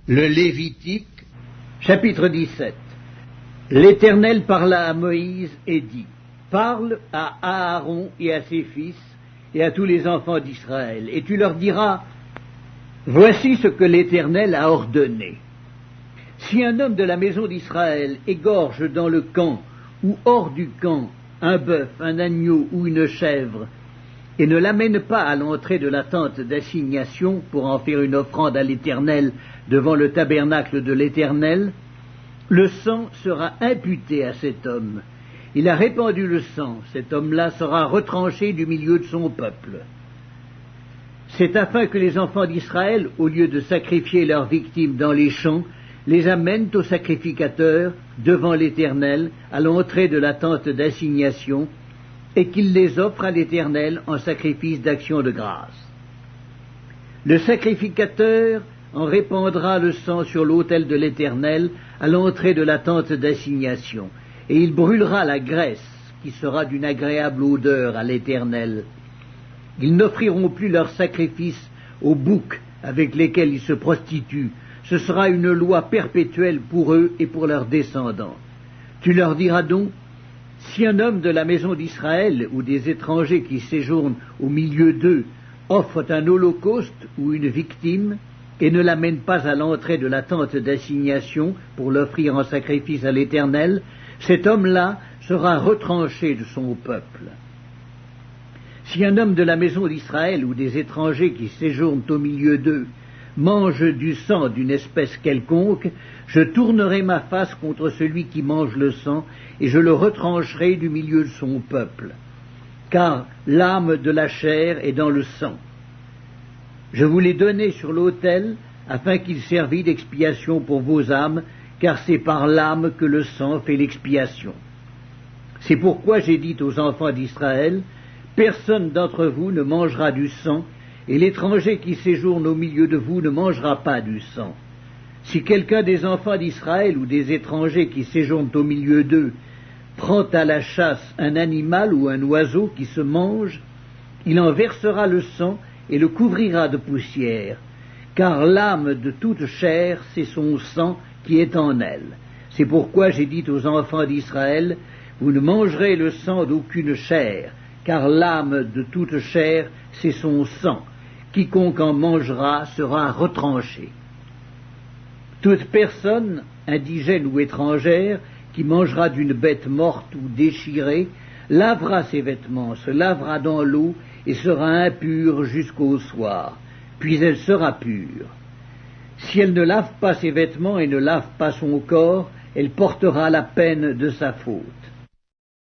Le Lévitique, chapitre 17. L'Éternel parla à Moïse et dit, « Parle à Aaron et à ses fils et à tous les enfants d'Israël, et tu leur diras, voici ce que l'Éternel a ordonné. Si un homme de la maison d'Israël égorge dans le camp ou hors du camp un bœuf, un agneau ou une chèvre, et ne l'amène pas à l'entrée de la tente d'assignation pour en faire une offrande à l'Éternel devant le tabernacle de l'Éternel, le sang sera imputé à cet homme. Il a répandu le sang, cet homme-là sera retranché du milieu de son peuple. C'est afin que les enfants d'Israël, au lieu de sacrifier leurs victimes dans les champs, les amènent au sacrificateur devant l'Éternel à l'entrée de la tente d'assignation, et qu'il les offre à l'Éternel en sacrifice d'action de grâce. Le sacrificateur en répandra le sang sur l'autel de l'Éternel à l'entrée de la tente d'assignation, et il brûlera la graisse, qui sera d'une agréable odeur à l'Éternel. Ils n'offriront plus leur sacrifice aux boucs avec lesquels ils se prostituent. Ce sera une loi perpétuelle pour eux et pour leurs descendants. Tu leur diras donc, si un homme de la maison d'Israël ou des étrangers qui séjournent au milieu d'eux offrent un holocauste ou une victime et ne l'amène pas à l'entrée de la tente d'assignation pour l'offrir en sacrifice à l'Éternel, cet homme-là sera retranché de son peuple. Si un homme de la maison d'Israël ou des étrangers qui séjournent au milieu d'eux mange du sang d'une espèce quelconque, je tournerai ma face contre celui qui mange le sang, et je le retrancherai du milieu de son peuple. Car l'âme de la chair est dans le sang. Je vous l'ai donné sur l'autel, afin qu'il servît d'expiation pour vos âmes, car c'est par l'âme que le sang fait l'expiation. C'est pourquoi j'ai dit aux enfants d'Israël, personne d'entre vous ne mangera du sang, et l'étranger qui séjourne au milieu de vous ne mangera pas du sang. Si quelqu'un des enfants d'Israël ou des étrangers qui séjournent au milieu d'eux prend à la chasse un animal ou un oiseau qui se mange, il en versera le sang et le couvrira de poussière, car l'âme de toute chair, c'est son sang qui est en elle. C'est pourquoi j'ai dit aux enfants d'Israël, vous ne mangerez le sang d'aucune chair, car l'âme de toute chair, c'est son sang. Quiconque en mangera sera retranché. Toute personne, indigène ou étrangère, qui mangera d'une bête morte ou déchirée, lavera ses vêtements, se lavera dans l'eau et sera impure jusqu'au soir, puis elle sera pure. Si elle ne lave pas ses vêtements et ne lave pas son corps, elle portera la peine de sa faute.